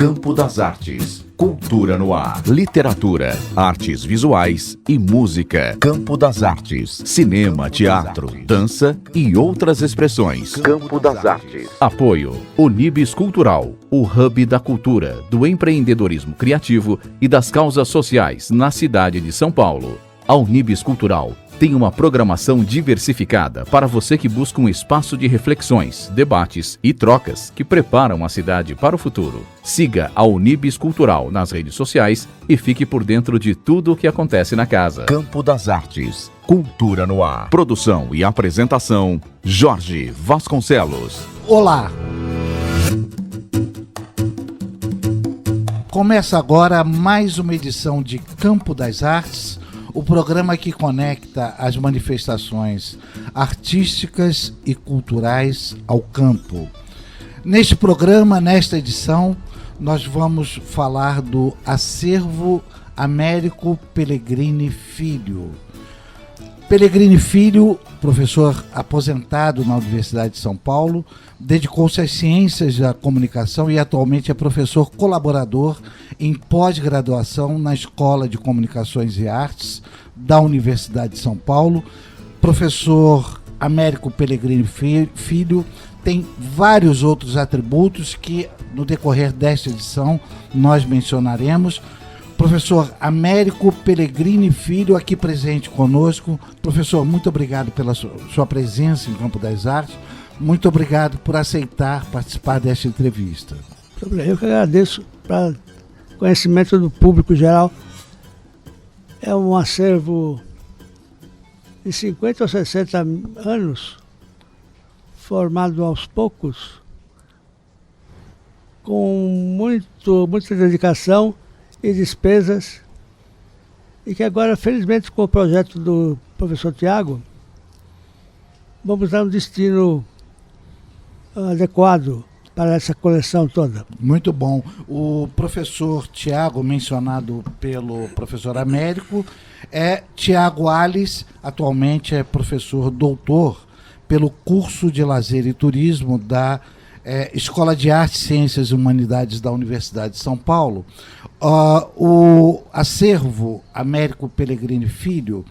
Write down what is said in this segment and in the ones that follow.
Campo das Artes. Cultura no ar. Literatura, artes visuais e música. Campo das Artes. Cinema, teatro, dança e outras expressões. Campo das Artes. Apoio Unibis Cultural, o hub da cultura, do empreendedorismo criativo e das causas sociais na cidade de São Paulo. A Unibis Cultural tem uma programação diversificada para você que busca um espaço de reflexões, debates e trocas que preparam a cidade para o futuro. Siga a Unibis Cultural nas redes sociais e fique por dentro de tudo o que acontece na casa. Campo das Artes. Cultura no ar. Produção e apresentação, Jorge Vasconcelos. Olá! Começa agora mais uma edição de Campo das Artes, o programa que conecta as manifestações artísticas e culturais ao campo. Neste programa, nesta edição, nós vamos falar do acervo Américo Pellegrini Filho. Pellegrini Filho, professor aposentado na Universidade de São Paulo, dedicou-se às ciências da comunicação e atualmente é professor colaborador em pós-graduação na Escola de Comunicações e Artes da Universidade de São Paulo. Professor Américo Pellegrini Filho tem vários outros atributos que no decorrer desta edição nós mencionaremos. Professor Américo Pellegrini Filho, aqui presente conosco. Professor, muito obrigado pela sua presença em Campo das Artes. Muito obrigado por aceitar participar desta entrevista. Eu que agradeço, para conhecimento do público geral. É um acervo de 50 ou 60 anos, formado aos poucos, com muita dedicação e despesas, e que agora, felizmente, com o projeto do professor Tiago, vamos dar um destino adequado para essa coleção toda. Muito bom. O professor Tiago, mencionado pelo professor Américo, é Tiago Alves, atualmente é professor doutor pelo curso de Lazer e Turismo da Escola de Artes, Ciências e Humanidades da Universidade de São Paulo. O acervo Américo Pellegrini Filho,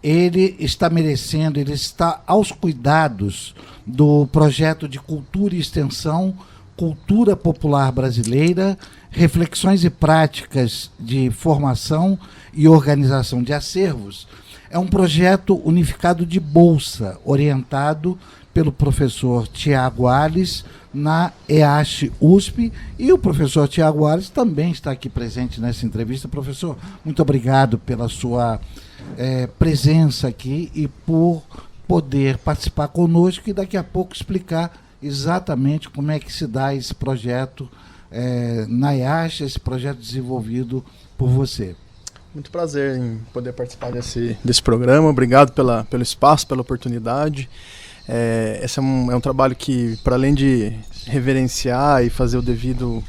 ele está aos cuidados do projeto de Cultura e Extensão, Cultura Popular Brasileira, Reflexões e Práticas de Formação e Organização de Acervos. É um projeto unificado de bolsa, orientado pelo professor Tiago Alves, na EASH USP, e o professor Tiago Alves também está aqui presente nessa entrevista. Professor, muito obrigado pela sua presença aqui e por poder participar conosco e daqui a pouco explicar exatamente como é que se dá esse projeto na EASH, esse projeto desenvolvido por você. Muito prazer em poder participar desse programa. Obrigado pelo espaço, pela oportunidade. Esse é um trabalho que, para além de reverenciar e fazer o devido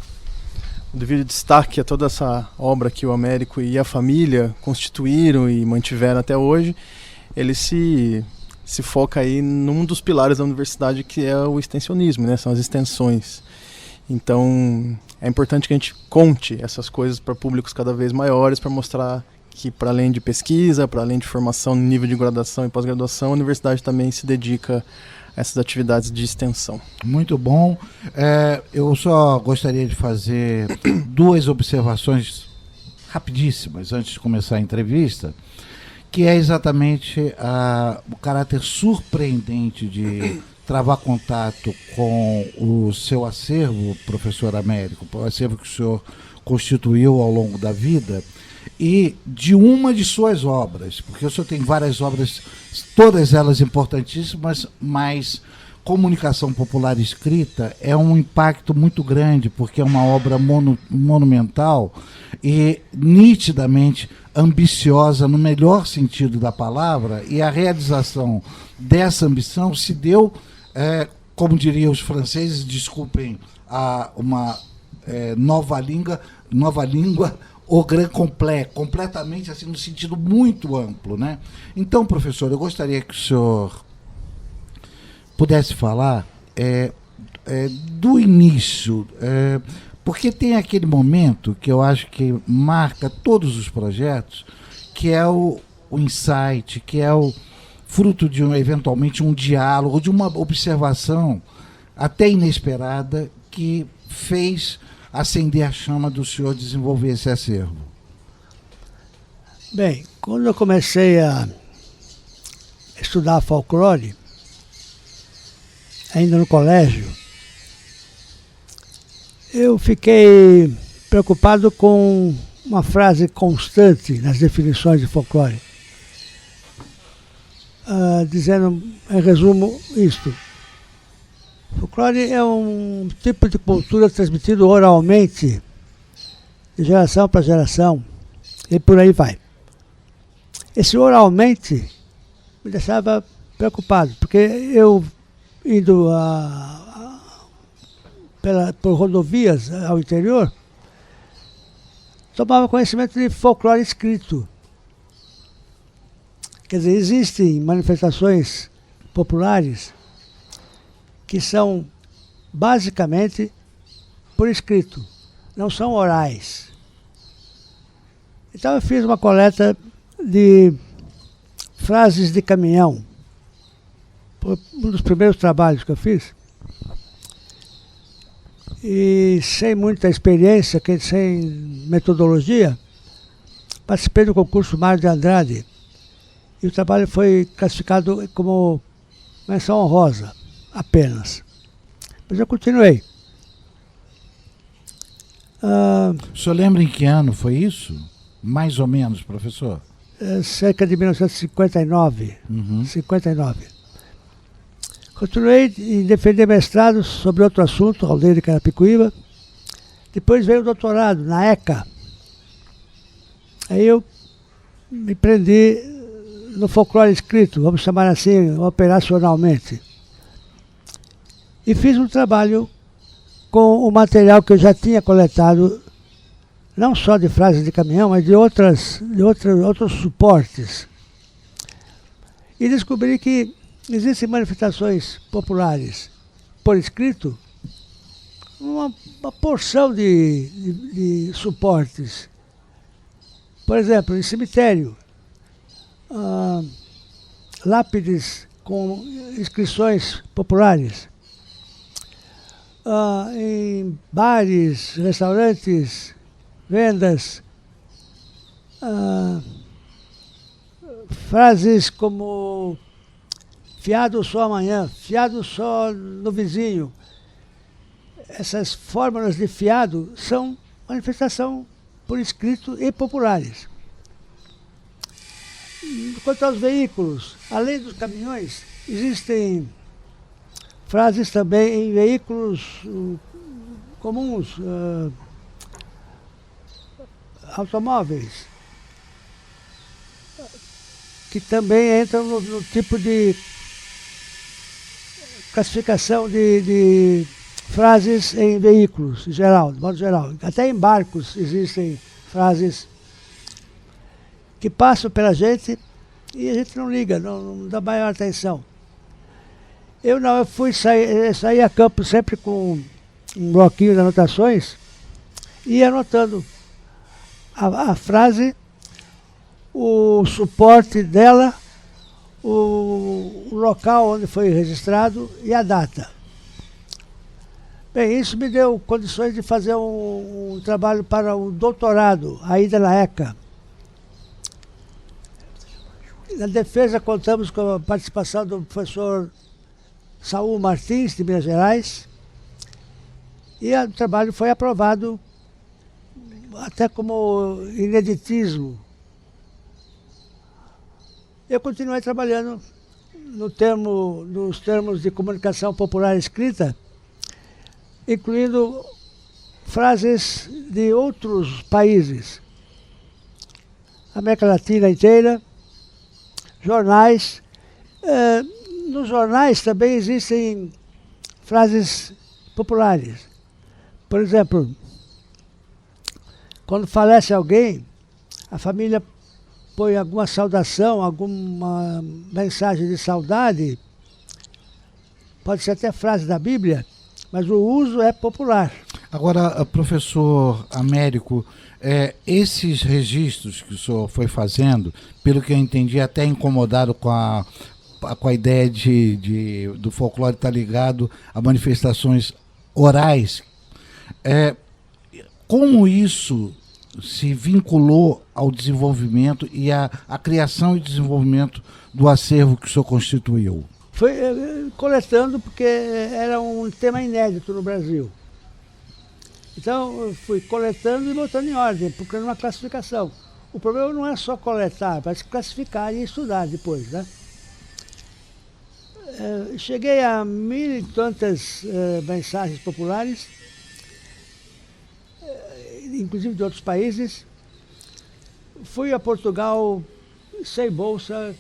destaque a toda essa obra que o Américo e a família constituíram e mantiveram até hoje, ele se foca aí num dos pilares da universidade, que é o extensionismo, né? São as extensões. Então, é importante que a gente conte essas coisas para públicos cada vez maiores, para mostrar que, para além de pesquisa, para além de formação no nível de graduação e pós-graduação, a universidade também se dedica a essas atividades de extensão. Muito bom. Eu só gostaria de fazer duas observações rapidíssimas antes de começar a entrevista, que é exatamente o caráter surpreendente de travar contato com o seu acervo, professor Américo, o acervo que o senhor constituiu ao longo da vida, e de uma de suas obras, porque o senhor tem várias obras, todas elas importantíssimas, mas comunicação popular escrita é um impacto muito grande, porque é uma obra monumental e nitidamente ambiciosa no melhor sentido da palavra, e a realização dessa ambição se deu, como diriam os franceses, desculpem uma nova língua, o grand complet, completamente assim, no sentido muito amplo, né? Então, professor, eu gostaria que o senhor pudesse falar do início, Porque tem aquele momento que eu acho que marca todos os projetos, que é o insight, que é o fruto de eventualmente um diálogo, de uma observação até inesperada que fez acender a chama do senhor desenvolver esse acervo. Bem, quando eu comecei a estudar folclore, ainda no colégio, eu fiquei preocupado com uma frase constante nas definições de folclore, dizendo, em resumo, isto. Folclore é um tipo de cultura transmitido oralmente, de geração para geração, e por aí vai. Esse oralmente me deixava preocupado, porque eu, indo por rodovias ao interior, tomava conhecimento de folclore escrito. Quer dizer, existem manifestações populares que são basicamente por escrito, não são orais. Então eu fiz uma coleta de frases de caminhão, um dos primeiros trabalhos que eu fiz. E sem muita experiência, sem metodologia, participei do concurso Mário de Andrade. E o trabalho foi classificado como menção honrosa, apenas. Mas eu continuei. O senhor lembra em que ano foi isso? Mais ou menos, professor? Cerca de 1959. 59. Continuei em defender mestrado sobre outro assunto, Aldeia de Carapicuíba. Depois veio o doutorado na ECA. Aí eu me prendi no folclore escrito, vamos chamar assim, operacionalmente. E fiz um trabalho com o material que eu já tinha coletado, não só de frases de caminhão, mas de outros suportes. E descobri que existem manifestações populares por escrito, uma porção de suportes. Por exemplo, em cemitério, lápides com inscrições populares. Em bares, restaurantes, vendas, frases como fiado só amanhã, fiado só no vizinho. Essas fórmulas de fiado são manifestação por escrito e populares. Quanto aos veículos, além dos caminhões, existem frases também em veículos comuns, automóveis, que também entram no tipo de classificação de frases em veículos, em geral, de modo geral. Até em barcos existem frases que passam pela gente e a gente não liga, não dá maior atenção. Eu fui sair a campo sempre com um bloquinho de anotações e ia anotando a frase, o suporte dela, o local onde foi registrado e a data. Bem, isso me deu condições de fazer um trabalho para o doutorado, ainda na ECA. Na defesa, contamos com a participação do professor Saul Martins, de Minas Gerais, e o trabalho foi aprovado até como ineditismo. Eu continuei trabalhando nos termos de comunicação popular escrita, incluindo frases de outros países, América Latina inteira, jornais. Nos jornais também existem frases populares. Por exemplo, quando falece alguém, a família põe alguma saudação, alguma mensagem de saudade, pode ser até frase da Bíblia, mas o uso é popular. Agora, professor Américo, esses registros que o senhor foi fazendo, pelo que eu entendi, até incomodado com a ideia do folclore estar ligado a manifestações orais, como isso se vinculou ao desenvolvimento e à criação e desenvolvimento do acervo que o senhor constituiu? Foi coletando, porque era um tema inédito no Brasil. Então, eu fui coletando e botando em ordem, procurando uma classificação. O problema não é só coletar, mas classificar e estudar depois, né? Cheguei a 1.000 e tantas mensagens populares, inclusive de outros países. Fui a Portugal sem bolsa,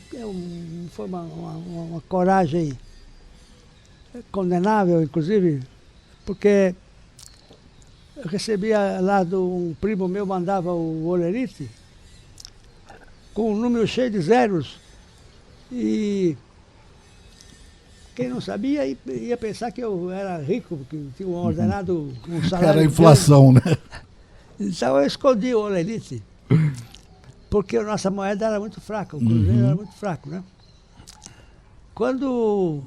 foi uma coragem condenável, inclusive, porque eu recebia lá um primo meu, mandava o Olerite, com um número cheio de zeros, e quem não sabia ia pensar que eu era rico, porque tinha ordenado um salário. Era a inflação, né? Então eu escondi o Olerite, porque a nossa moeda era muito fraca, o cruzeiro era muito fraco, né? Quando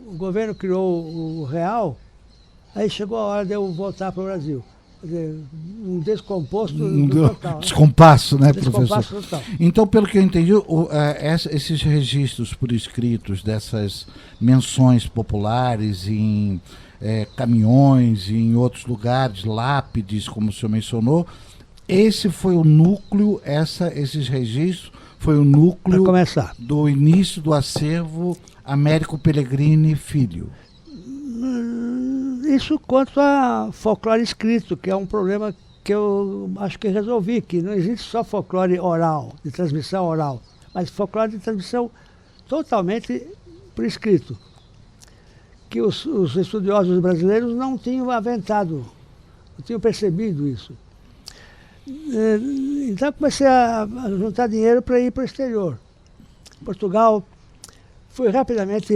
o governo criou o real, aí chegou a hora de eu voltar para o Brasil. Quer dizer, um descomposto total. Descompasso, né, professor? Descompasso total. Então, pelo que eu entendi, esses registros por escritos dessas menções populares em caminhões e em outros lugares, lápides, como o senhor mencionou, esse foi o núcleo, esses registros foi o núcleo do início do acervo Américo Pellegrini Filho. Isso quanto a folclore escrito, que é um problema que eu acho que resolvi, que não existe só folclore oral, de transmissão oral, mas folclore de transmissão totalmente por escrito, que os estudiosos brasileiros não tinham aventado, não tinham percebido isso. Então comecei a juntar dinheiro para ir para o exterior. Portugal, fui rapidamente,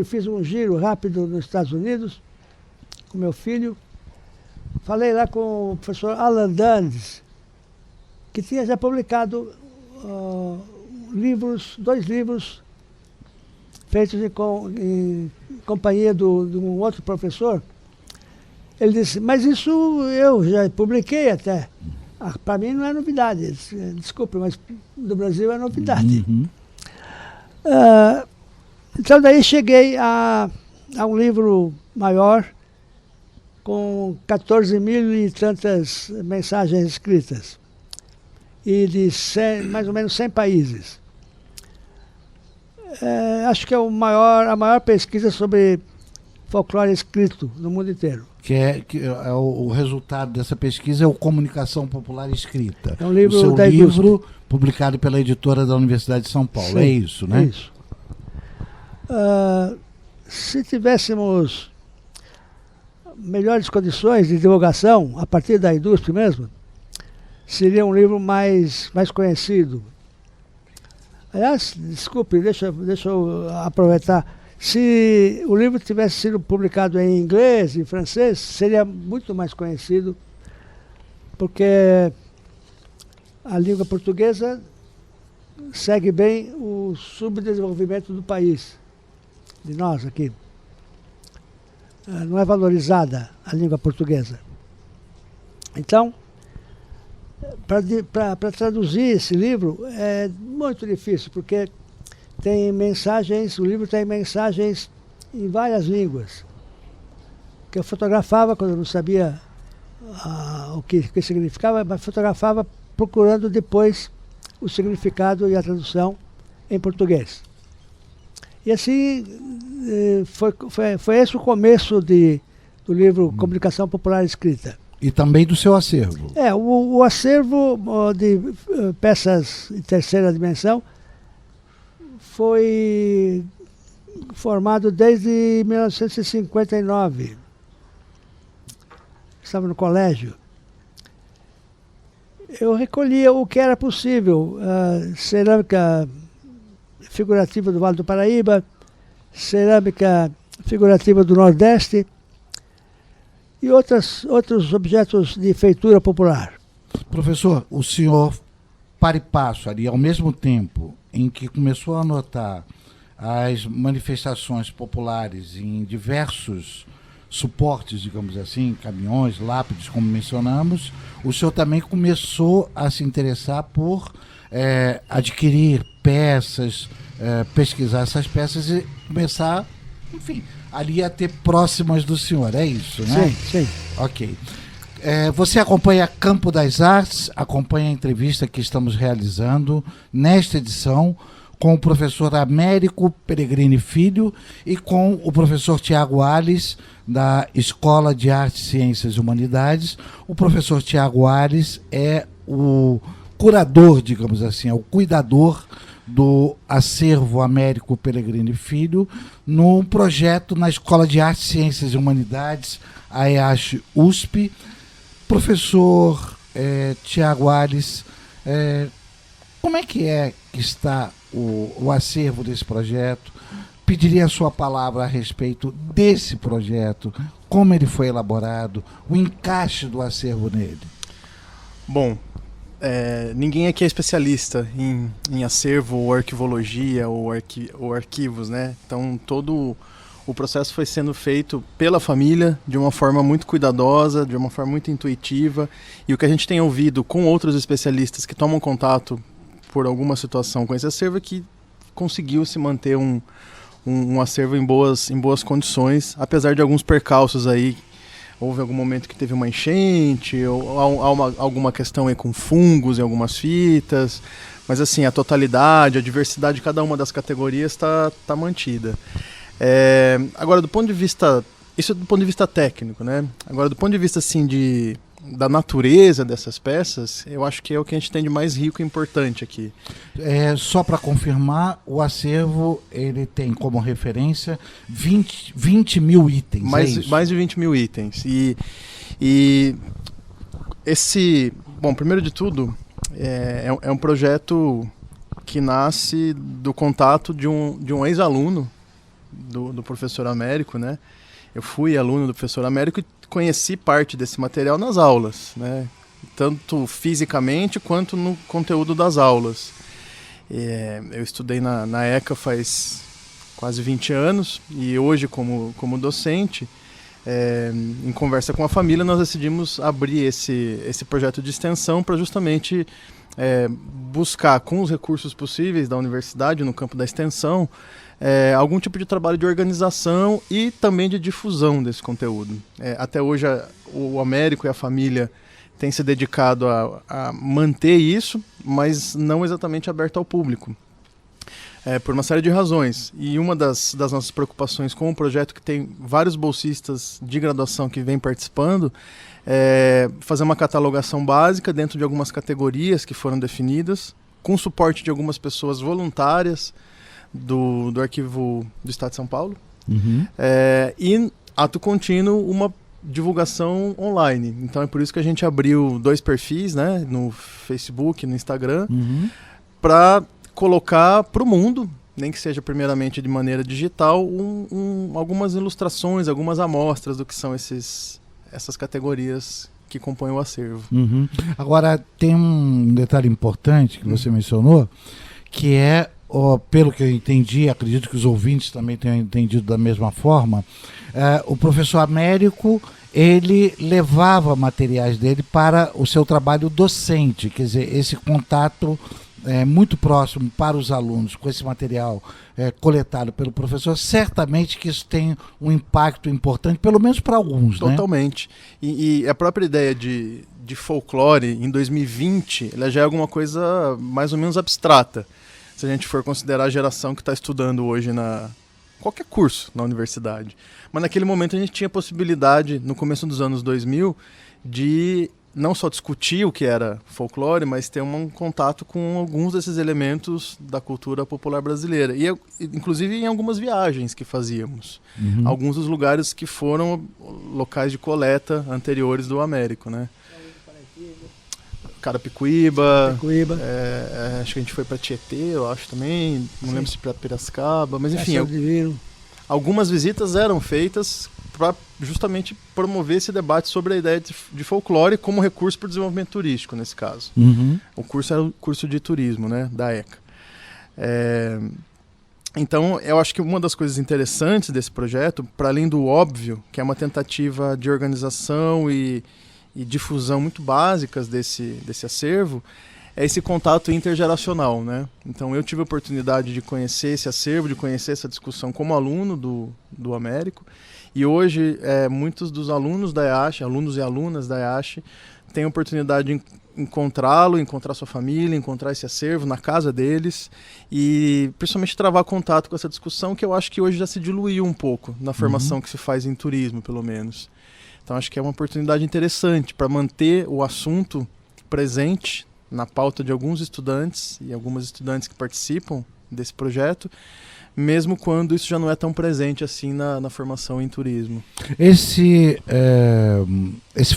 fiz um giro rápido nos Estados Unidos, com meu filho. Falei lá com o professor Alan Dundes, que tinha já publicado 2 livros feitos em companhia de um outro professor. Ele disse, mas isso eu já publiquei até. Para mim não é novidade. Desculpe, mas do Brasil é novidade. Então daí cheguei a um livro maior, com 14.000 e tantas mensagens escritas, e de mais ou menos 100 países. Acho que é a maior pesquisa sobre folclore escrito no mundo inteiro. O resultado dessa pesquisa é o Comunicação Popular Escrita. É um livro o seu da livro publicado pela editora da Universidade de São Paulo. Sim, é isso, né? É isso. Se tivéssemos melhores condições de divulgação, a partir da indústria mesmo, seria um livro mais conhecido. Aliás, desculpe, deixa eu aproveitar. Se o livro tivesse sido publicado em inglês, em francês, seria muito mais conhecido, porque a língua portuguesa segue bem o subdesenvolvimento do país, de nós aqui. Não é valorizada a língua portuguesa. Então, para traduzir esse livro é muito difícil, porque o livro tem mensagens em várias línguas, que eu fotografava quando eu não sabia o que significava, mas fotografava procurando depois o significado e a tradução em português. E assim, foi esse o começo do livro Comunicação Popular Escrita. E também do seu acervo. O acervo de peças em terceira dimensão foi formado desde 1959. Estava no colégio. Eu recolhia o que era possível, cerâmica figurativa do Vale do Paraíba, cerâmica figurativa do Nordeste, e outros objetos de feitura popular. Professor, o senhor, para e passo ali, ao mesmo tempo em que começou a notar as manifestações populares em diversos suportes, digamos assim, caminhões, lápides, como mencionamos, o senhor também começou a se interessar por adquirir peças, pesquisar essas peças e começar, enfim, ali a ter próximas do senhor, é isso, né? Sim, sim. Ok. Você acompanha Campo das Artes, acompanha a entrevista que estamos realizando nesta edição com o professor Américo Peregrini Filho e com o professor Tiago Alves, da Escola de Artes, Ciências e Humanidades. O professor Tiago Alves é o curador, digamos assim, é o cuidador do acervo Américo Peregrini Filho, num projeto na Escola de Artes, Ciências e Humanidades, a EASH USP. Professor Tiago Alves, como é que está o acervo desse projeto? Pediria a sua palavra a respeito desse projeto, como ele foi elaborado, o encaixe do acervo nele. Bom, ninguém aqui é especialista em acervo ou arquivologia ou arquivos, né? Então todo o processo foi sendo feito pela família de uma forma muito cuidadosa, de uma forma muito intuitiva, e o que a gente tem ouvido com outros especialistas que tomam contato por alguma situação com esse acervo é que conseguiu se manter um acervo em boas condições, apesar de alguns percalços aí. Houve algum momento que teve uma enchente, ou alguma questão aí com fungos em algumas fitas, mas assim, a totalidade, a diversidade de cada uma das categorias está mantida. Agora, do ponto de vista, isso é do ponto de vista técnico, né? Agora, do ponto de vista assim, da natureza dessas peças, eu acho que é o que a gente tem de mais rico e importante aqui. Só para confirmar, o acervo ele tem como referência 20 mil itens. Mais de 20 mil itens. E esse, bom, primeiro de tudo, é um projeto que nasce do contato de um ex-aluno do professor Américo, né? Eu fui aluno do professor Américo e conheci parte desse material nas aulas, né? Tanto fisicamente quanto no conteúdo das aulas. Eu estudei na ECA faz quase 20 anos e hoje como docente, em conversa com a família, nós decidimos abrir esse projeto de extensão para justamente buscar, com os recursos possíveis da universidade, no campo da extensão, algum tipo de trabalho de organização e também de difusão desse conteúdo. Até hoje o Américo e a família têm se dedicado a manter isso, mas não exatamente aberto ao público, por uma série de razões. E uma das nossas preocupações com o projeto, que tem vários bolsistas de graduação que vêm participando, é fazer uma catalogação básica dentro de algumas categorias que foram definidas, com suporte de algumas pessoas voluntárias do Arquivo do Estado de São Paulo, e, ato contínuo, uma divulgação online. Então é por isso que a gente abriu 2 perfis, né, no Facebook e no Instagram, para colocar para o mundo, nem que seja primeiramente de maneira digital, algumas ilustrações, algumas amostras do que são essas categorias que compõem o acervo. Agora, tem um detalhe importante que você mencionou, que pelo que eu entendi, acredito que os ouvintes também tenham entendido da mesma forma, o professor Américo, ele levava materiais dele para o seu trabalho docente, quer dizer, esse contato muito próximo para os alunos com esse material coletado pelo professor, certamente que isso tem um impacto importante, pelo menos para alguns. Totalmente. Né? E a própria ideia de folclore em 2020, ela já é alguma coisa mais ou menos abstrata, se a gente for considerar a geração que está estudando hoje qualquer curso na universidade. Mas naquele momento a gente tinha a possibilidade, no começo dos anos 2000, de não só discutir o que era folclore, mas ter um contato com alguns desses elementos da cultura popular brasileira. E inclusive em algumas viagens que fazíamos. Alguns dos lugares que foram locais de coleta anteriores do Américo, né? Carapicuíba, acho que a gente foi para Tietê, eu acho também, não lembro se para Piracicaba, mas enfim, algumas visitas eram feitas para justamente promover esse debate sobre a ideia de folclore como recurso para o desenvolvimento turístico, nesse caso. O curso era o curso de turismo, né, da ECA. Então, eu acho que uma das coisas interessantes desse projeto, para além do óbvio, que é uma tentativa de organização e difusão muito básicas desse acervo, é esse contato intergeracional, né? Então, eu tive a oportunidade de conhecer esse acervo, de conhecer essa discussão como aluno do Américo, e hoje muitos dos alunos da EASH, alunos e alunas da EASH, têm a oportunidade de encontrá-lo, encontrar sua família, encontrar esse acervo na casa deles e principalmente travar contato com essa discussão que eu acho que hoje já se diluiu um pouco na formação que se faz em turismo, pelo menos. Então acho que é uma oportunidade interessante para manter o assunto presente na pauta de alguns estudantes e algumas estudantes que participam desse projeto, mesmo quando isso já não é tão presente assim na formação em turismo. Esse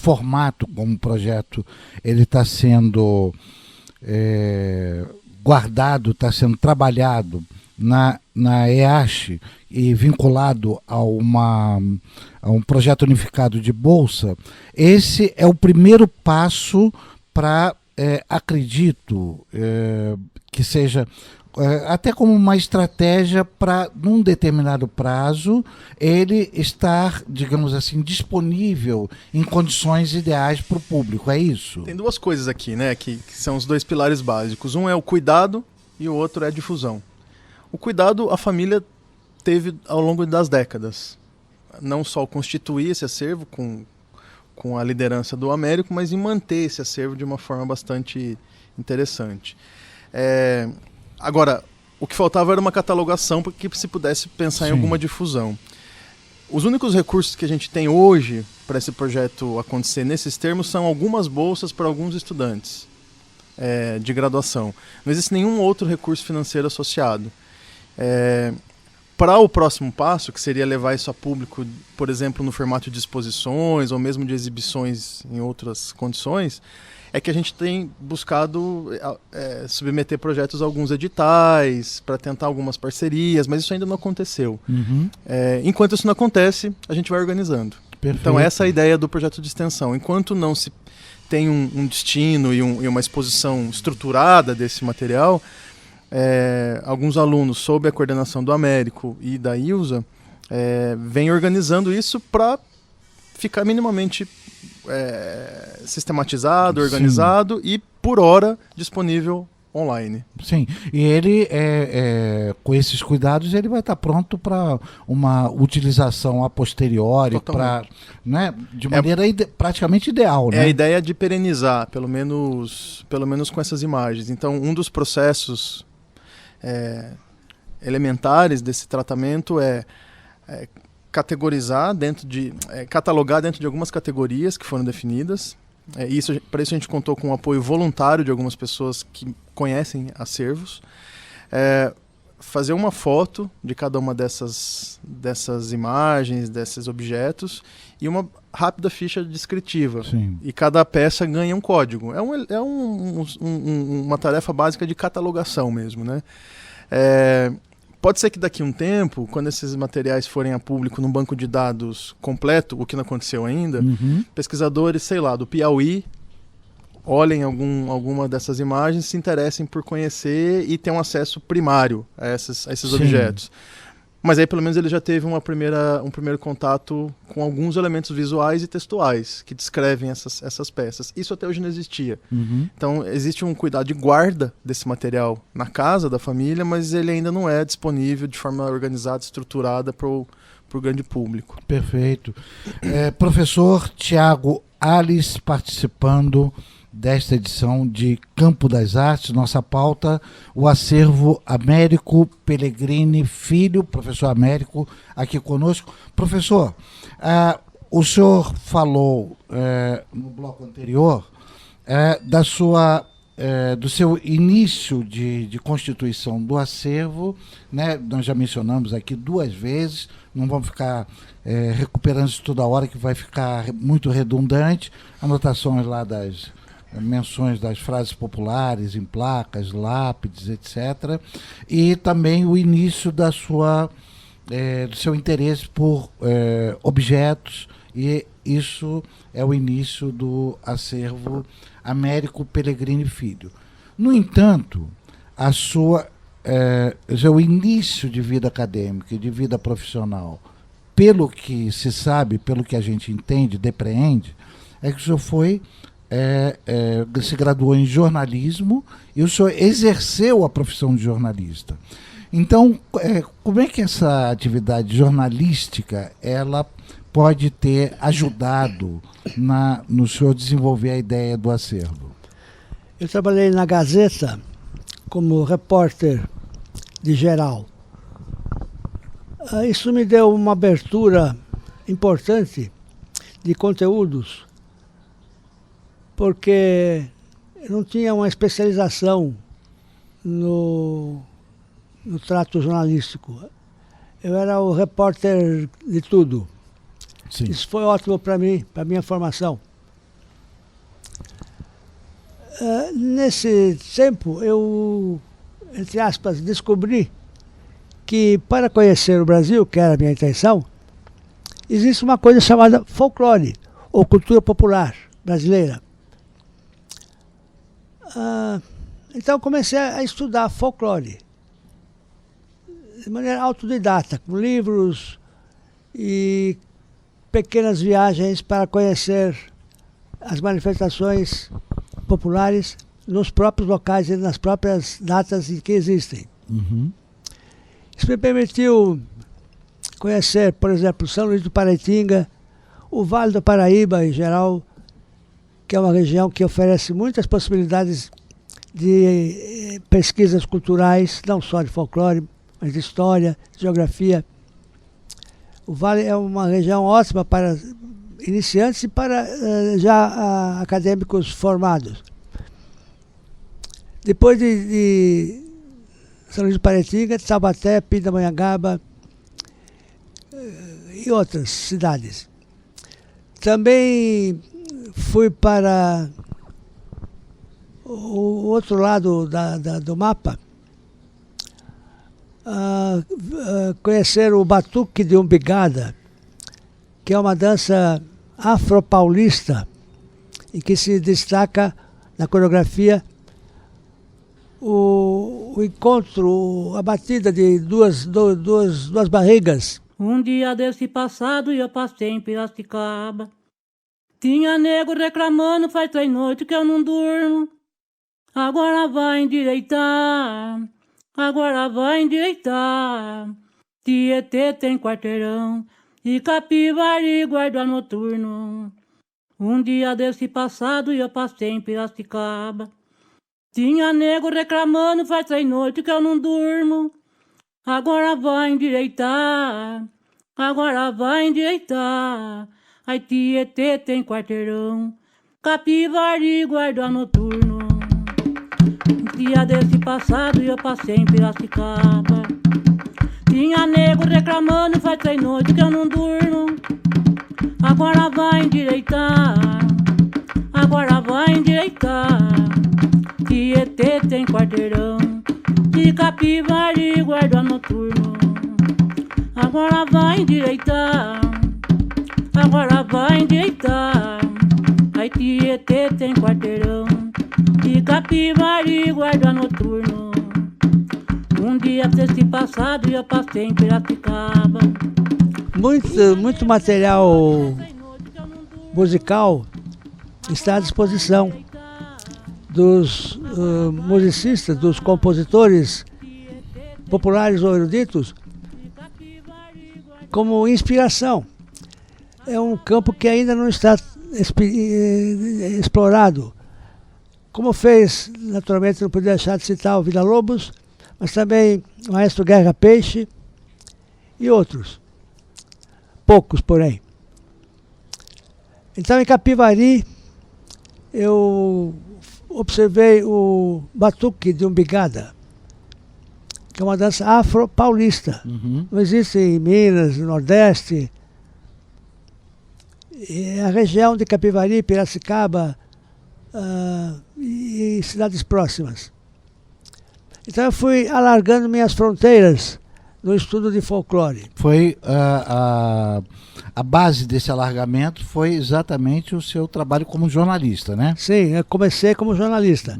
formato como projeto, ele está sendo guardado, está sendo trabalhado na EASH e vinculado a um projeto unificado de bolsa. Esse é o primeiro passo para, acredito, que seja até como uma estratégia para, num determinado prazo, ele estar, digamos assim, disponível em condições ideais para o público, é isso? Tem duas coisas aqui, né, que são os dois pilares básicos. Um é o cuidado e o outro é a difusão. O cuidado a família teve ao longo das décadas. Não só constituir esse acervo com a liderança do Américo, mas em manter esse acervo de uma forma bastante interessante. Agora, o que faltava era uma catalogação para que se pudesse pensar em alguma difusão. Os únicos recursos que a gente tem hoje para esse projeto acontecer nesses termos são algumas bolsas para alguns estudantes de graduação. Não existe nenhum outro recurso financeiro associado. Para o próximo passo, que seria levar isso a público, por exemplo, no formato de exposições ou mesmo de exibições em outras condições, é que a gente tem buscado submeter projetos a alguns editais, para tentar algumas parcerias, mas isso ainda não aconteceu. Enquanto isso não acontece, a gente vai organizando. Perfeito. Então essa é a ideia do projeto de extensão. Enquanto não se tem um destino e uma exposição estruturada desse material, alguns alunos, sob a coordenação do Américo e da Ilza, vêm organizando isso para ficar minimamente sistematizado, organizado e, por hora, disponível online. Sim, e ele, com esses cuidados, ele vai estar pronto para uma utilização a posteriori, né, de maneira praticamente ideal. Né? É a ideia de perenizar, pelo menos com essas imagens. Então, um dos processos elementares desse tratamento é categorizar catalogar dentro de algumas categorias que foram definidas. Para isso a gente contou com o apoio voluntário de algumas pessoas que conhecem acervos. Fazer uma foto de cada uma dessas imagens, desses objetos, e uma rápida ficha descritiva. Sim. E cada peça ganha um código. Uma tarefa básica de catalogação mesmo, né? Pode ser que daqui a um tempo, quando esses materiais forem a público num banco de dados completo, o que não aconteceu ainda, pesquisadores, sei lá, do Piauí, olhem alguma dessas imagens, se interessem por conhecer e tenham acesso primário a esses objetos. Mas aí pelo menos ele já teve um primeiro contato com alguns elementos visuais e textuais que descrevem essas peças. Isso até hoje não existia. Então existe um cuidado de guarda desse material na casa da família, mas ele ainda não é disponível de forma organizada, estruturada para o grande público. Perfeito. Professor Tiago Allis participando desta edição de Campo das Artes, nossa pauta, o acervo Américo Pellegrini Filho, professor Américo, aqui conosco. Professor, o senhor falou no bloco anterior do seu início de constituição do acervo, né? Nós já mencionamos aqui 2 vezes, não vamos ficar recuperando isso toda hora, que vai ficar muito redundante, anotações lá das menções das frases populares em placas, lápides, etc. E também o início da sua do seu interesse por objetos, e isso é o início do acervo Américo Pellegrini Filho. No entanto, o início de vida acadêmica e de vida profissional, pelo que se sabe, pelo que a gente entende, depreende, é que o senhor se graduou em jornalismo e o senhor exerceu a profissão de jornalista. Então, como é que essa atividade jornalística ela pode ter ajudado no senhor desenvolver a ideia do acervo? Eu trabalhei na Gazeta como repórter de geral. Isso me deu uma abertura importante de conteúdos, porque eu não tinha uma especialização no trato jornalístico. Eu era o repórter de tudo. Sim. Isso foi ótimo para mim, para minha formação. Nesse tempo, eu, entre aspas, descobri que para conhecer o Brasil, que era a minha intenção, existe uma coisa chamada folclore, ou cultura popular brasileira. Então eu comecei a estudar folclore, de maneira autodidata, com livros e pequenas viagens para conhecer as manifestações populares nos próprios locais e nas próprias datas em que existem. Uhum. Isso me permitiu conhecer, por exemplo, São Luís do Paraitinga, o Vale do Paraíba em geral, que é uma região que oferece muitas possibilidades de pesquisas culturais, não só de folclore, mas de história, de geografia. O Vale é uma região ótima para iniciantes e para já acadêmicos formados. Depois de São Luís do Paraitinga, Taubaté, Pindamonhangaba e outras cidades. Também fui para o outro lado do mapa, conhecer o Batuque de Umbigada, que é uma dança afro-paulista, em que se destaca na coreografia o encontro, a batida de duas barrigas. Um dia desse passado eu passei em Piracicaba. Tinha nego reclamando, faz 3 noites que eu não durmo. Agora vai endireitar, agora vai endireitar. Tietê tem quarteirão e Capivari guarda noturno. Um dia desse passado eu passei em Piracicaba. Tinha nego reclamando, faz 3 noites que eu não durmo. Agora vai endireitar, agora vai endireitar. Ai, Tietê tem quarteirão, Capivari guarda noturno. Um dia desse passado eu passei em Piracicaba. Tinha nego reclamando, faz 3 noites que eu não durmo. Agora vai endireitar, agora vai endireitar. Tietê tem quarteirão e Capivari guarda noturno. Agora vai endireitar, agora vai endireitar. Ai, Tietê tem quarteirão e Capivari guarda noturno. Um dia desse passado eu passei em Piracicaba. Muito material musical está à disposição dos musicistas, dos compositores populares ou eruditos, como inspiração. É um campo que ainda não está explorado. Como fez, naturalmente, não podia deixar de citar o Villa-Lobos, mas também o maestro Guerra Peixe e outros. Poucos, porém. Então, em Capivari, eu observei o Batuque de Umbigada, que é uma dança afro-paulista. Uhum. Não existe em Minas, no Nordeste. E a região de Capivari, Piracicaba e cidades próximas. Então eu fui alargando minhas fronteiras no estudo de folclore. Foi a base desse alargamento foi exatamente o seu trabalho como jornalista, né? Sim, eu comecei como jornalista.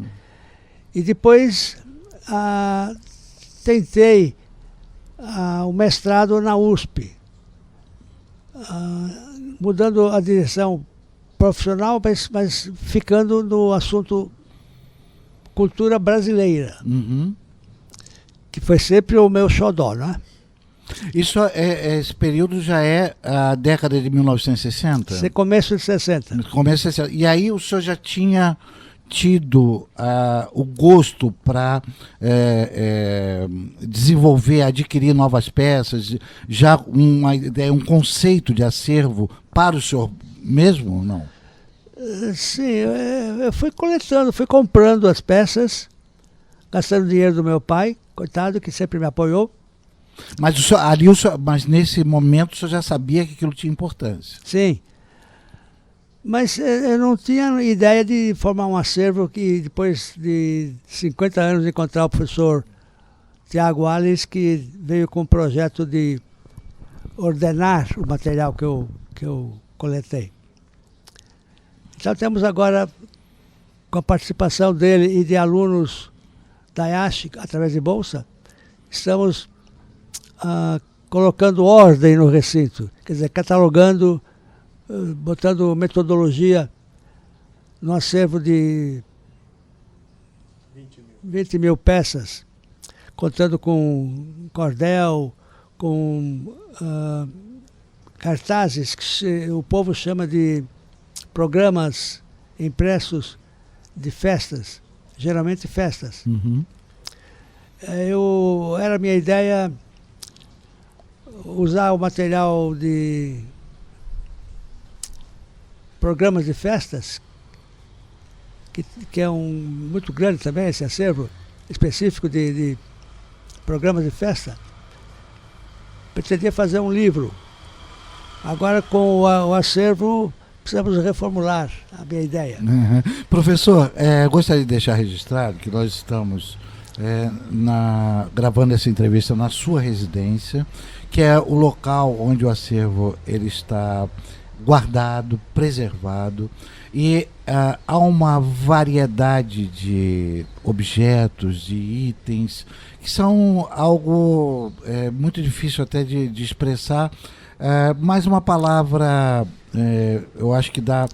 E depois tentei o mestrado na USP, mudando a direção profissional, mas ficando no assunto cultura brasileira, Uhum. que foi sempre o meu xodó, né? Esse período já é a década de 1960? Esse começo de 60. Começo de 60. E aí o senhor já tinha tido o gosto para desenvolver, adquirir novas peças, já uma ideia, um conceito de acervo para o senhor mesmo ou não? Sim, eu fui coletando, fui comprando as peças, gastando dinheiro do meu pai, coitado, que sempre me apoiou. Mas, mas nesse momento o senhor já sabia que aquilo tinha importância? Sim. Mas eu não tinha ideia de formar um acervo que depois de 50 anos encontrar o professor Tiago Alves, que veio com o projeto de ordenar o material que eu coletei. Então temos agora, com a participação dele e de alunos da IASH, através de bolsa, estamos colocando ordem no recinto, quer dizer, catalogando, botando metodologia no acervo de 20 mil peças, contando com cordel, com cartazes que o povo chama de programas impressos de festas, geralmente festas. Uhum. Era minha ideia usar o material de programas de festas, que é muito grande também, esse acervo específico de programas de festa. Pretendia fazer um livro. Agora, com o acervo, precisamos reformular a minha ideia. Uhum. Professor, gostaria de deixar registrado que nós estamos gravando essa entrevista na sua residência, que é o local onde o acervo ele está guardado, preservado, e há uma variedade de objetos, de itens, que são algo muito difícil até de expressar, mas uma palavra, eu acho que dá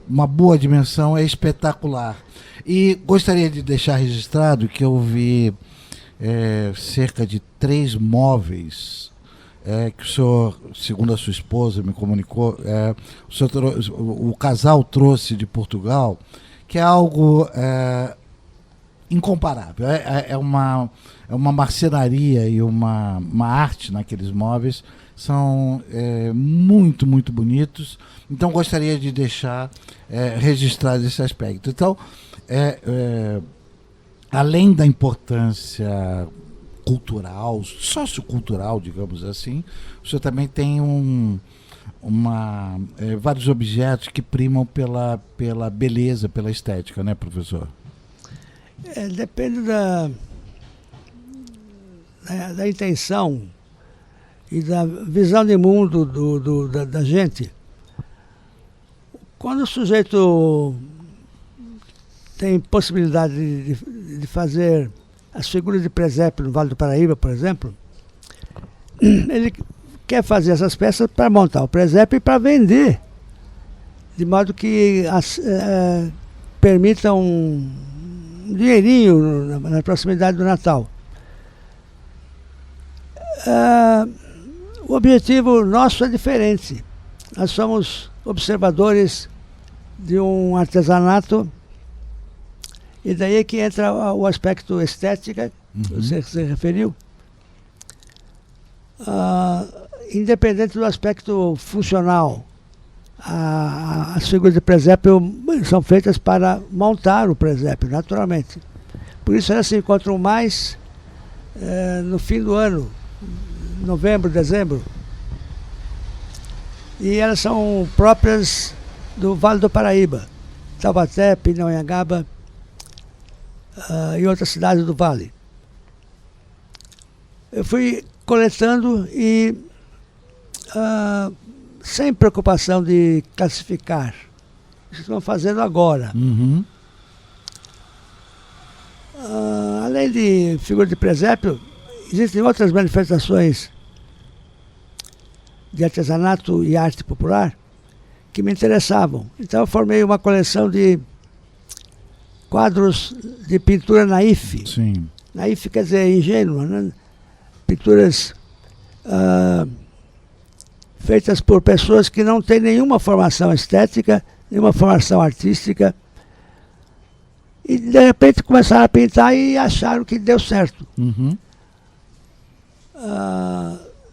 uma boa dimensão, é espetacular. E gostaria de deixar registrado que eu vi cerca de 3 móveis que o senhor, segundo a sua esposa, me comunicou, o casal trouxe de Portugal, que é algo incomparável. É uma marcenaria e uma arte naqueles móveis. São muito, muito bonitos. Então, gostaria de deixar registrado esse aspecto. Então, além da importância cultural, sociocultural, digamos assim, o senhor também tem vários objetos que primam pela beleza, pela estética, né, professor? Depende da intenção e da visão de mundo da gente. Quando o sujeito tem possibilidade de fazer as figuras de presépio no Vale do Paraíba, por exemplo, ele quer fazer essas peças para montar o presépio e para vender, de modo que permita um dinheirinho na proximidade do Natal. O objetivo nosso é diferente. Nós somos observadores de um artesanato, e daí é que entra o aspecto estética, que você se referiu. Independente do aspecto funcional, as figuras de presépio são feitas para montar o presépio, naturalmente. Por isso elas se encontram mais no fim do ano, novembro, dezembro. E elas são próprias do Vale do Paraíba, Taubaté, Pindamonhangaba e outras cidades do Vale. Eu fui coletando e sem preocupação de classificar. Isso estão fazendo agora. Uhum. Além de figura de presépio, existem outras manifestações de artesanato e arte popular que me interessavam. Então eu formei uma coleção de quadros de pintura naif. Sim. Naif quer dizer ingênua, né? Pinturas feitas por pessoas que não têm nenhuma formação estética, nenhuma formação artística, e de repente começaram a pintar e acharam que deu certo. Uhum.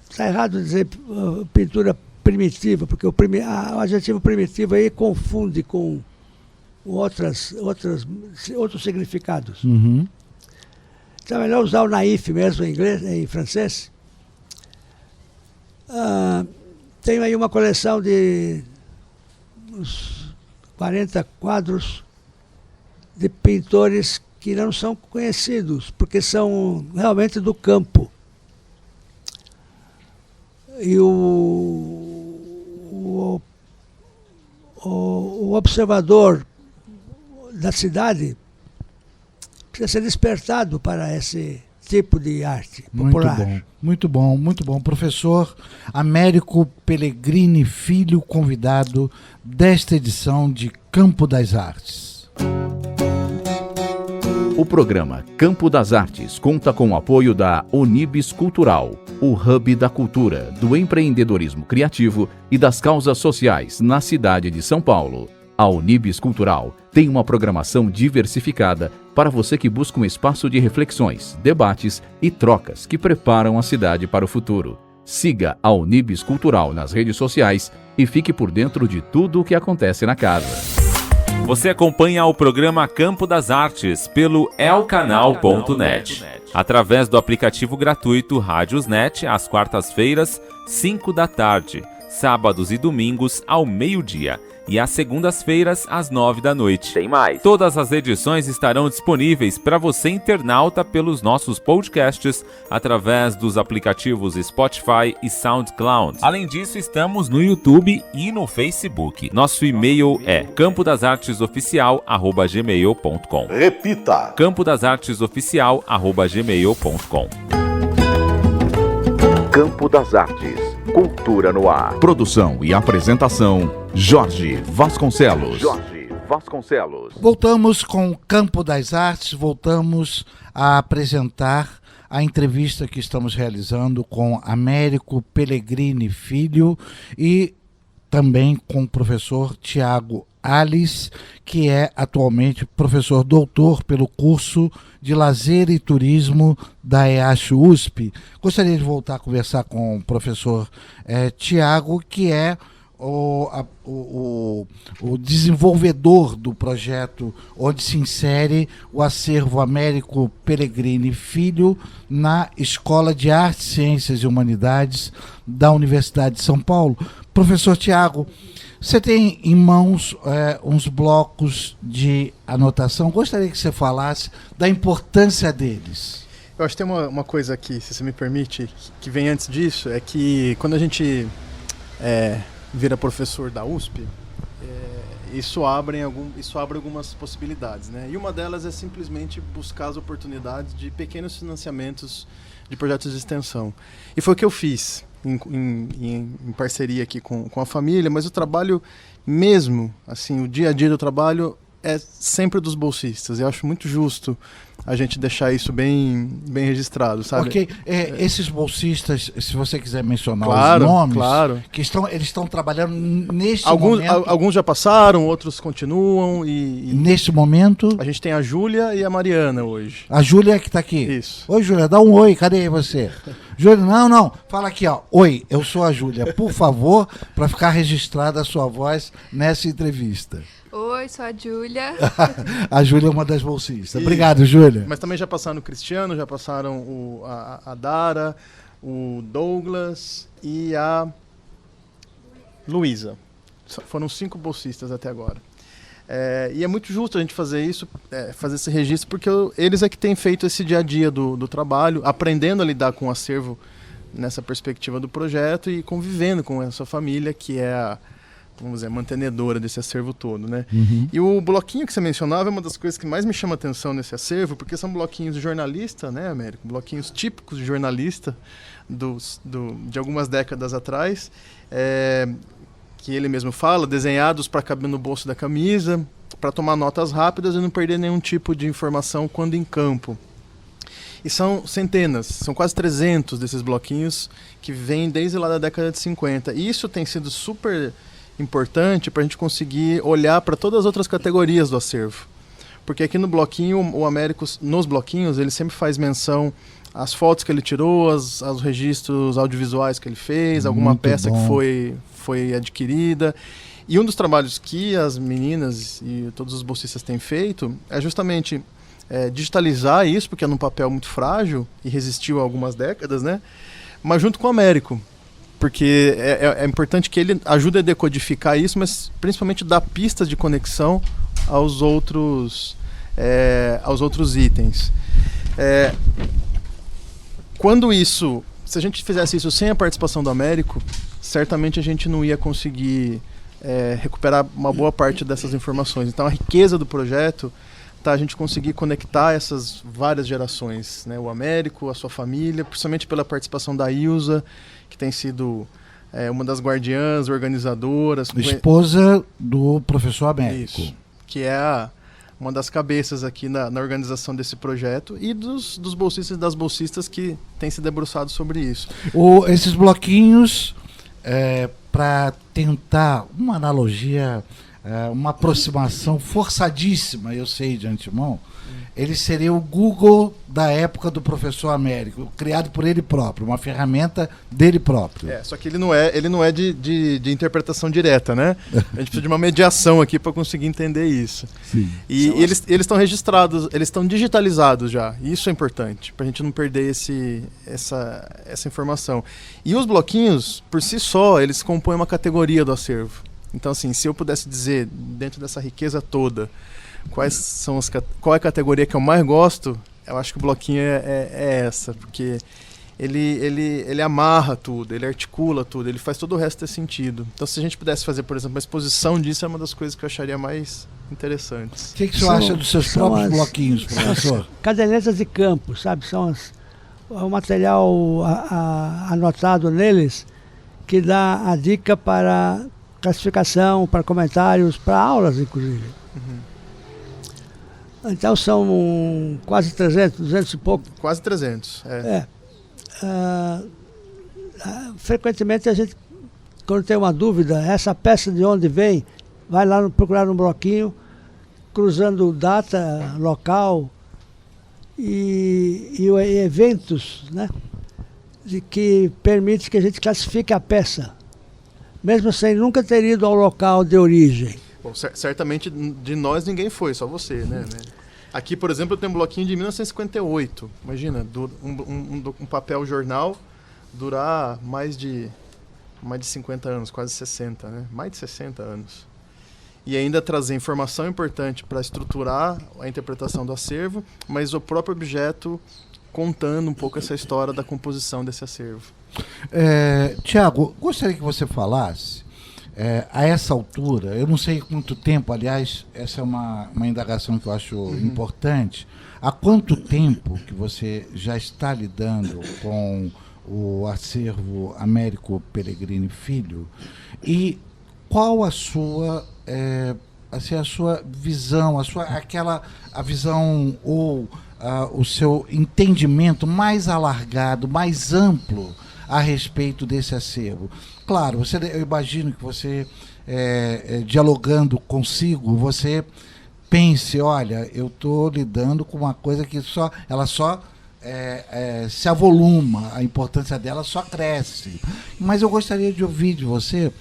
Está errado dizer pintura primitiva, porque o adjetivo primitivo aí confunde com outros significados. Uhum. Então é melhor usar o naif mesmo em inglês, em francês. Tenho aí uma coleção de uns 40 quadros de pintores que não são conhecidos, porque são realmente do campo. E o observador da cidade precisa ser despertado para esse tipo de arte popular. Muito bom, muito bom, muito bom. Professor Américo Pellegrini Filho, convidado desta edição de Campo das Artes. O programa Campo das Artes conta com o apoio da Unibis Cultural, o hub da cultura, do empreendedorismo criativo e das causas sociais na cidade de São Paulo. A Unibis Cultural tem uma programação diversificada para você que busca um espaço de reflexões, debates e trocas que preparam a cidade para o futuro. Siga a Unibis Cultural nas redes sociais e fique por dentro de tudo o que acontece na casa. Você acompanha o programa Campo das Artes pelo elcanal.net, através do aplicativo gratuito Rádiosnet, às quartas-feiras, 5 da tarde, sábados e domingos ao meio-dia, e às segundas-feiras, às 9 da noite. Tem mais! Todas as edições estarão disponíveis para você, internauta, pelos nossos podcasts, através dos aplicativos Spotify e SoundCloud. Além disso, estamos no YouTube e no Facebook. Nosso e-mail é campodasartesoficial@gmail.com. Repita! campodasartesoficial@gmail.com. Campo das Artes, cultura no ar. Produção e apresentação, Jorge Vasconcelos. Voltamos com o Campo das Artes, voltamos a apresentar a entrevista que estamos realizando com Américo Pellegrini Filho e também com o professor Tiago Allis, que é atualmente professor doutor pelo curso de Lazer e Turismo da EASH-USP. Gostaria de voltar a conversar com o professor Tiago, que é o desenvolvedor do projeto onde se insere o acervo Américo Pellegrini Filho na Escola de Artes, Ciências e Humanidades da Universidade de São Paulo. Professor Tiago, você tem em mãos uns blocos de anotação. Gostaria que você falasse da importância deles. Eu acho que tem uma coisa aqui, se você me permite, que vem antes disso, é que quando a gente vira professor da USP, isso abre algumas possibilidades, né? E uma delas é simplesmente buscar as oportunidades de pequenos financiamentos de projetos de extensão. E foi o que eu fiz em parceria aqui com a família, mas o trabalho mesmo, assim, o dia a dia do trabalho é sempre dos bolsistas. Eu acho muito justo a gente deixar isso bem registrado, sabe? Ok, esses bolsistas, se você quiser mencionar claro, os nomes, claro. Que eles estão trabalhando neste momento. Alguns já passaram, outros continuam e neste momento. A gente tem a Júlia e a Mariana hoje. A Júlia que está aqui. Isso. Oi, Júlia, dá um oi, cadê você? Júlia, não, fala aqui, ó. Oi, eu sou a Júlia, por favor, para ficar registrada a sua voz nessa entrevista. Oi, sou a Júlia. A Júlia é uma das bolsistas. Obrigado, Júlia. Mas também já passaram o Cristiano, já passaram a Dara, o Douglas e a Luísa. Foram 5 bolsistas até agora. E é muito justo a gente fazer isso, fazer esse registro, porque eles é que têm feito esse dia a dia do trabalho, aprendendo a lidar com o acervo nessa perspectiva do projeto e convivendo com essa família que é a, vamos dizer, mantenedora desse acervo todo, né? E o bloquinho que você mencionava é uma das coisas que mais me chama a atenção nesse acervo, porque são bloquinhos de jornalista, né, Américo? Bloquinhos típicos de jornalista de algumas décadas atrás, que ele mesmo fala, desenhados para caber no bolso da camisa, para tomar notas rápidas e não perder nenhum tipo de informação quando em campo. E são centenas, são quase 300 desses bloquinhos que vêm desde lá da década de 50. E isso tem sido super importante para a gente conseguir olhar para todas as outras categorias do acervo. Porque aqui no bloquinho, o Américo, nos bloquinhos, ele sempre faz menção às fotos que ele tirou, aos registros audiovisuais que ele fez, alguma peça que foi adquirida. E um dos trabalhos que as meninas e todos os bolsistas têm feito é justamente digitalizar isso, porque é num papel muito frágil e resistiu a algumas décadas, né? Mas junto com o Américo, porque é importante que ele ajude a decodificar isso, mas principalmente dar pistas de conexão aos outros itens. Se a gente fizesse isso sem a participação do Américo, certamente a gente não ia conseguir recuperar uma boa parte dessas informações. Então a riqueza do projeto a gente conseguir conectar essas várias gerações, né? O Américo, a sua família, principalmente pela participação da Ilza, que tem sido uma das guardiãs, organizadoras. Esposa do professor Américo. Isso, que é uma das cabeças aqui na organização desse projeto e dos bolsistas e das bolsistas que têm se debruçado sobre isso. Esses bloquinhos, para tentar uma analogia, uma aproximação forçadíssima, eu sei de antemão, ele seria o Google da época do professor Américo, criado por ele próprio, uma ferramenta dele próprio. Só que ele não é de interpretação direta, né? A gente precisa de uma mediação aqui para conseguir entender isso. Sim. E eles estão registrados, eles estão digitalizados já. E isso é importante, para a gente não perder essa informação. E os bloquinhos, por si só, eles compõem uma categoria do acervo. Então, assim, se eu pudesse dizer, dentro dessa riqueza toda, qual é a categoria que eu mais gosto, eu acho que o bloquinho é essa, porque ele amarra tudo, ele articula tudo, ele faz todo o resto ter sentido. Então, se a gente pudesse fazer, por exemplo, uma exposição disso, é uma das coisas que eu acharia mais interessantes. O que o senhor acha dos seus próprios bloquinhos, professor? Cadernetas de campo, sabe? São o material anotado neles que dá a dica para classificação, para comentários, para aulas, inclusive. Então são quase 300, 200 e pouco. Quase 300, frequentemente a gente, quando tem uma dúvida, essa peça de onde vem, vai lá procurar um bloquinho, cruzando data, local e eventos, né, que permite que a gente classifique a peça, mesmo sem nunca ter ido ao local de origem. Bom, certamente de nós ninguém foi, só você, né? Aqui, por exemplo, eu tenho um bloquinho de 1958. Imagina, um papel jornal durar mais de 50 anos, quase 60, né? Mais de 60 anos. E ainda trazer informação importante para estruturar a interpretação do acervo, mas o próprio objeto contando um pouco essa história da composição desse acervo. Tiago, gostaria que você falasse, a essa altura, eu não sei quanto tempo, aliás, essa é uma indagação que eu acho importante, há quanto tempo que você já está lidando com o acervo Américo Pellegrini Filho e qual a sua visão, a visão ou o seu entendimento mais alargado, mais amplo a respeito desse acervo? Claro, eu imagino que você, dialogando consigo, você pense, olha, eu estou lidando com uma coisa que ela só se avoluma, a importância dela só cresce. Mas eu gostaria de ouvir de você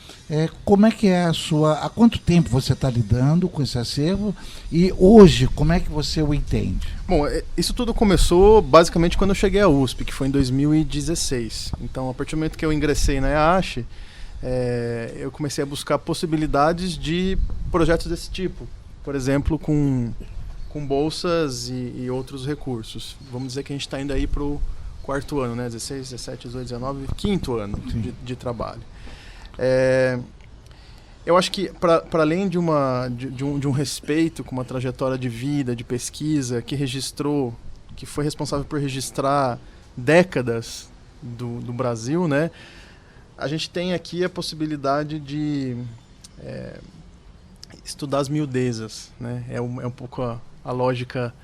como é que é há quanto tempo você está lidando com esse acervo e hoje como é que você o entende? Bom, isso tudo começou basicamente quando eu cheguei à USP, que foi em 2016. Então, a partir do momento que eu ingressei na EASH, eu comecei a buscar possibilidades de projetos desse tipo. Por exemplo, com bolsas e outros recursos. Vamos dizer que a gente está indo aí para o 4º ano, né? 16, 17, 18, 19, 5º ano de trabalho. Eu acho que, para além de um respeito com uma trajetória de vida, de pesquisa, que foi responsável por registrar décadas do Brasil, né? A gente tem aqui a possibilidade de estudar as miudezas, né? É um pouco a lógica,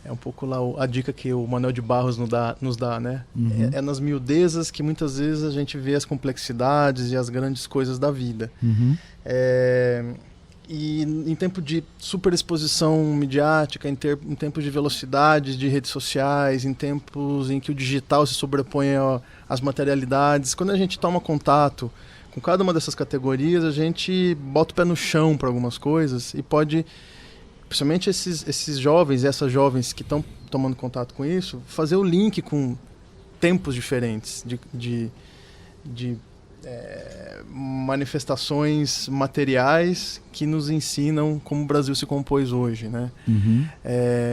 é um pouco lá a dica que o Manuel de Barros nos dá, né? Uhum. É nas miudezas que muitas vezes a gente vê as complexidades e as grandes coisas da vida. Uhum. E em tempo de superexposição midiática, em tempos de velocidade de redes sociais, em tempos em que o digital se sobrepõe às materialidades, quando a gente toma contato com cada uma dessas categorias, a gente bota o pé no chão para algumas coisas e pode, principalmente esses jovens e essas jovens que estão tomando contato com isso, fazer o link com tempos diferentes de manifestações materiais que nos ensinam como o Brasil se compôs hoje, né? Uhum.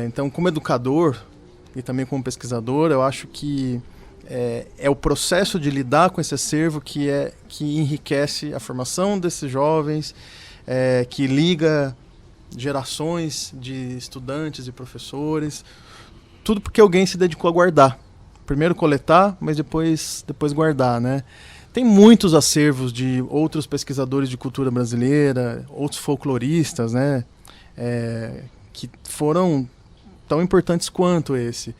Então, como educador e também como pesquisador, eu acho que é o processo de lidar com esse acervo que enriquece a formação desses jovens, que liga gerações de estudantes e professores, tudo porque alguém se dedicou a guardar. Primeiro coletar, mas depois guardar, né? Tem muitos acervos de outros pesquisadores de cultura brasileira, outros folcloristas, né? Que foram tão importantes quanto esse.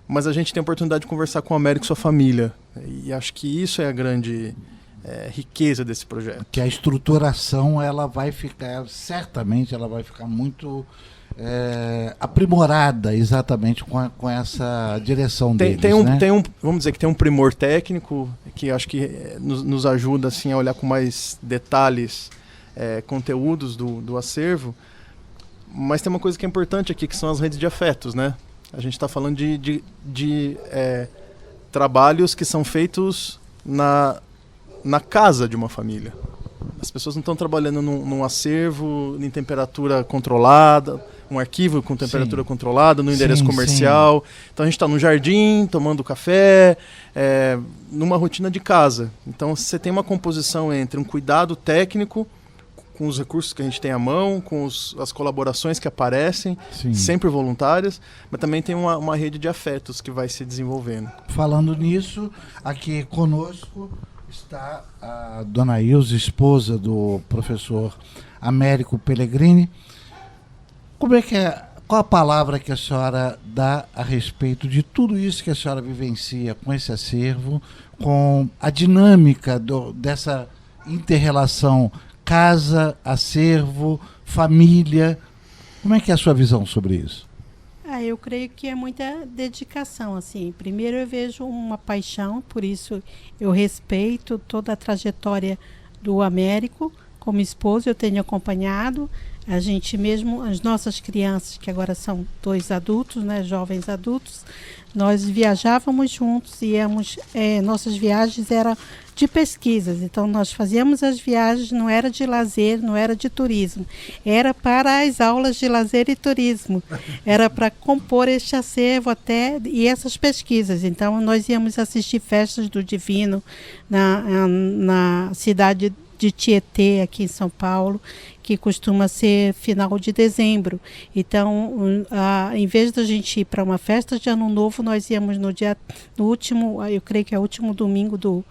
Mas a gente tem a oportunidade de conversar com o Américo e sua família. E acho que isso é a grande riqueza desse projeto. Que a estruturação, ela vai ficar, certamente, ela vai ficar muito aprimorada exatamente com essa direção deles, né? Vamos dizer que tem um primor técnico que acho que nos ajuda assim, a olhar com mais detalhes conteúdos do acervo, mas tem uma coisa que é importante aqui, que são as redes de afetos, né? A gente está falando de trabalhos que são feitos na casa de uma família. As pessoas não estão trabalhando num acervo em temperatura controlada, um arquivo com temperatura controlada, no endereço comercial. Sim. Então a gente está no jardim, tomando café, numa rotina de casa. Então você tem uma composição entre um cuidado técnico, com os recursos que a gente tem à mão, com as colaborações que aparecem, sempre voluntárias, mas também tem uma rede de afetos que vai se desenvolvendo. Falando nisso, aqui conosco está a dona Ilza, esposa do professor Américo Pellegrini. Qual a palavra que a senhora dá a respeito de tudo isso que a senhora vivencia com esse acervo, com a dinâmica dessa inter-relação casa, acervo, família? Como é que é a sua visão sobre isso? Eu creio que é muita dedicação, assim. Primeiro eu vejo uma paixão, por isso eu respeito toda a trajetória do Américo. Como esposo eu tenho acompanhado, a gente mesmo, as nossas crianças, que agora são 2 adultos, né, jovens adultos, nós viajávamos juntos, nossas viagens eram de pesquisas, então nós fazíamos as viagens, não era de lazer, não era de turismo, era para as aulas de lazer e turismo, era para compor este acervo e essas pesquisas. Então nós íamos assistir festas do Divino na cidade de Tietê, aqui em São Paulo, que costuma ser final de dezembro. Então, em vez da gente ir para uma festa de Ano Novo, nós íamos no último, eu creio que é o último domingo do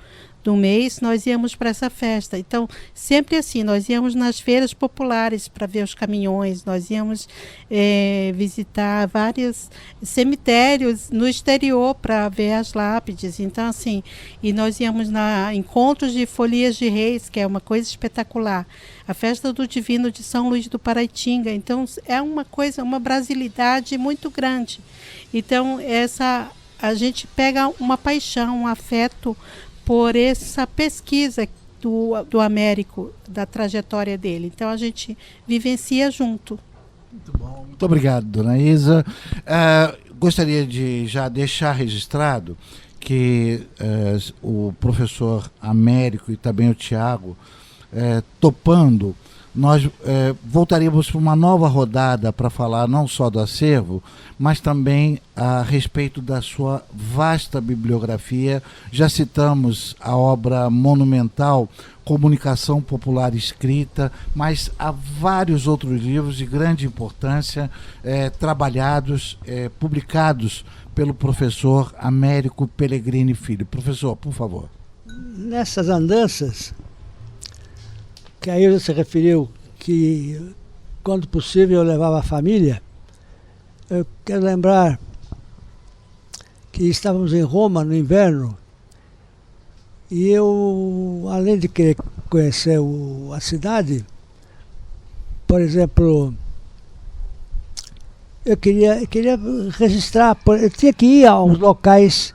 mês, nós íamos para essa festa. Então, sempre assim, nós íamos nas feiras populares para ver os caminhões, nós íamos visitar vários cemitérios no exterior para ver as lápides. Então, assim, e nós íamos encontros de folias de reis, que é uma coisa espetacular. A festa do Divino de São Luís do Paraitinga. Então, é uma brasilidade muito grande. Então, a gente pega uma paixão, um afeto por essa pesquisa do Américo, da trajetória dele. Então a gente vivencia junto. Muito bom. Muito obrigado, dona Isa. Gostaria de já deixar registrado que o professor Américo e também o Tiago topando, nós voltaríamos para uma nova rodada para falar não só do acervo, mas também a respeito da sua vasta bibliografia. Já citamos a obra monumental Comunicação Popular Escrita, mas há vários outros livros de grande importância, trabalhados, publicados pelo professor Américo Pellegrini Filho. Professor, por favor. Nessas andanças, que aí você se referiu que, quando possível, eu levava a família, eu quero lembrar que estávamos em Roma no inverno e eu, além de querer conhecer a cidade, por exemplo, eu queria registrar, eu tinha que ir aos locais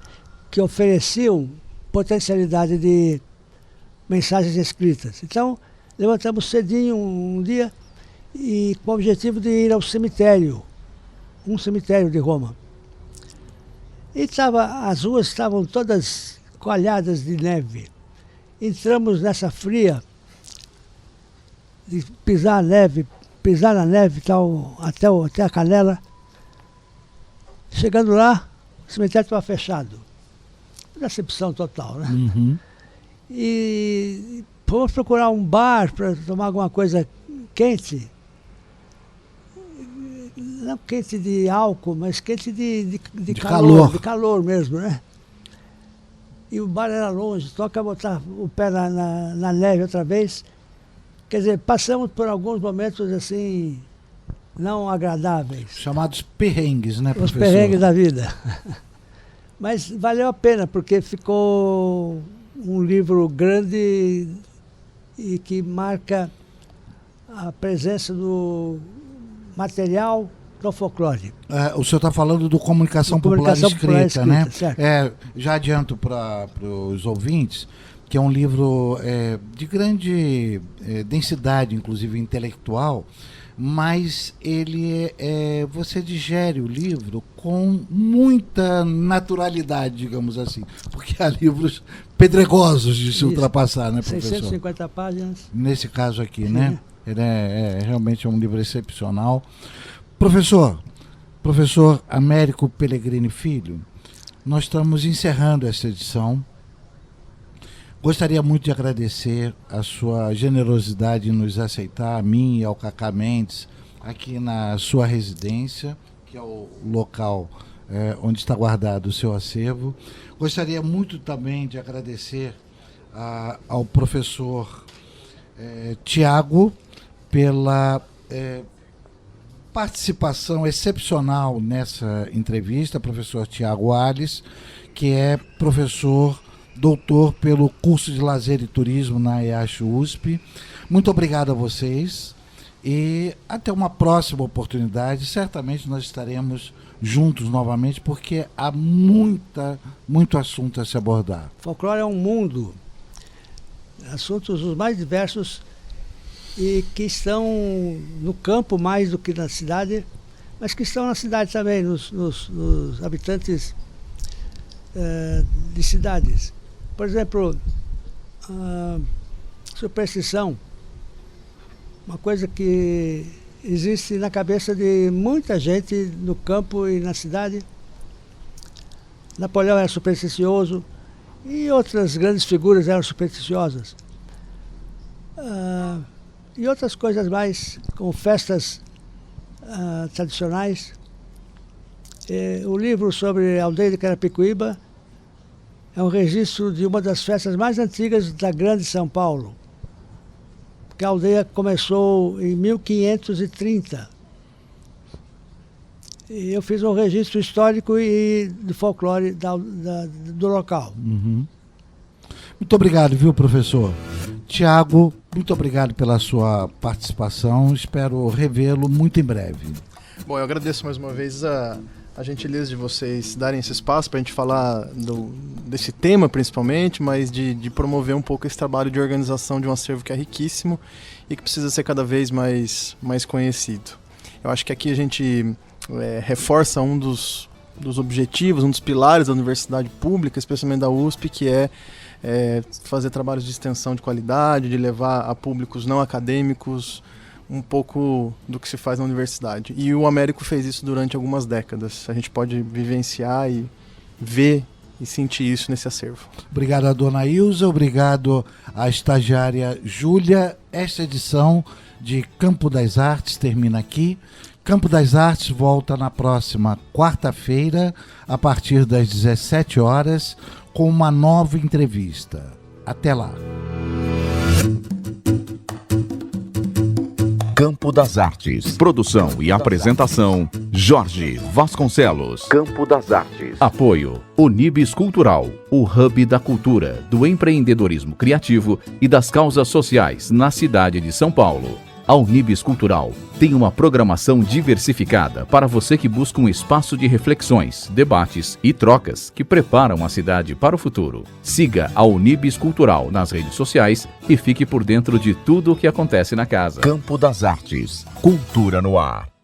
que ofereciam potencialidade de mensagens escritas. Então, levantamos cedinho um dia e com o objetivo de ir ao cemitério, um cemitério de Roma. E as ruas estavam todas coalhadas de neve. Entramos nessa fria de pisar na neve tal, até a canela. Chegando lá, o cemitério estava fechado. Decepção total, né? Uhum. E fomos procurar um bar para tomar alguma coisa quente. Não quente de álcool, mas quente de calor. De calor mesmo, né? E o bar era longe, toca botar o pé na neve outra vez. Quer dizer, passamos por alguns momentos assim, não agradáveis. Chamados perrengues, né, professor? Os perrengues da vida. Mas valeu a pena, porque ficou um livro grande e que marca a presença do material do folclore. O senhor está falando do Comunicação Popular Escrita, né? Já adianto para os ouvintes que é um livro de grande densidade, inclusive intelectual, mas ele você digere o livro com muita naturalidade, digamos assim, porque há livros pedregosos de se ultrapassar, né, professor? 650 páginas. Nesse caso aqui, sim, né? Ele realmente um livro excepcional. Professor Américo Pellegrini Filho, nós estamos encerrando essa edição. Gostaria muito de agradecer a sua generosidade em nos aceitar, a mim e ao Cacá Mendes, aqui na sua residência, que é o local onde está guardado o seu acervo. Gostaria muito também de agradecer ao professor Tiago pela participação excepcional nessa entrevista, professor Tiago Alves, que é professor doutor pelo curso de Lazer e Turismo na EASH-USP. Muito obrigado a vocês e até uma próxima oportunidade. Certamente nós estaremos juntos novamente, porque há muito assunto a se abordar. Folclore é um mundo, assuntos os mais diversos e que estão no campo mais do que na cidade, mas que estão na cidade também, nos habitantes de cidades. Por exemplo, superstição, uma coisa que existe na cabeça de muita gente no campo e na cidade. Napoleão era supersticioso e outras grandes figuras eram supersticiosas. E outras coisas mais, como festas tradicionais. O livro sobre a aldeia de Carapicuíba é um registro de uma das festas mais antigas da grande São Paulo, porque a aldeia começou em 1530. E eu fiz um registro histórico e de folclore do local. Uhum. Muito obrigado, viu, professor? Tiago, muito obrigado pela sua participação. Espero revê-lo muito em breve. Bom, eu agradeço mais uma vez a gentileza de vocês darem esse espaço para a gente falar desse tema principalmente, mas de promover um pouco esse trabalho de organização de um acervo que é riquíssimo e que precisa ser cada vez mais conhecido. Eu acho que aqui a gente reforça um dos objetivos, um dos pilares da universidade pública, especialmente da USP, que é fazer trabalhos de extensão de qualidade, de levar a públicos não acadêmicos um pouco do que se faz na universidade. E o Américo fez isso durante algumas décadas. A gente pode vivenciar e ver e sentir isso nesse acervo. Obrigado a dona Ilza, obrigado à estagiária Júlia. Esta edição de Campo das Artes termina aqui. Campo das Artes volta na próxima quarta-feira, a partir das 17 horas, com uma nova entrevista. Até lá. Campo das Artes. Produção e apresentação, Jorge Vasconcelos. Campo das Artes. Apoio, Unibis Cultural, o hub da cultura, do empreendedorismo criativo e das causas sociais na cidade de São Paulo. A Unibis Cultural tem uma programação diversificada para você que busca um espaço de reflexões, debates e trocas que preparam a cidade para o futuro. Siga a Unibis Cultural nas redes sociais e fique por dentro de tudo o que acontece na casa. Campo das Artes. Cultura no ar.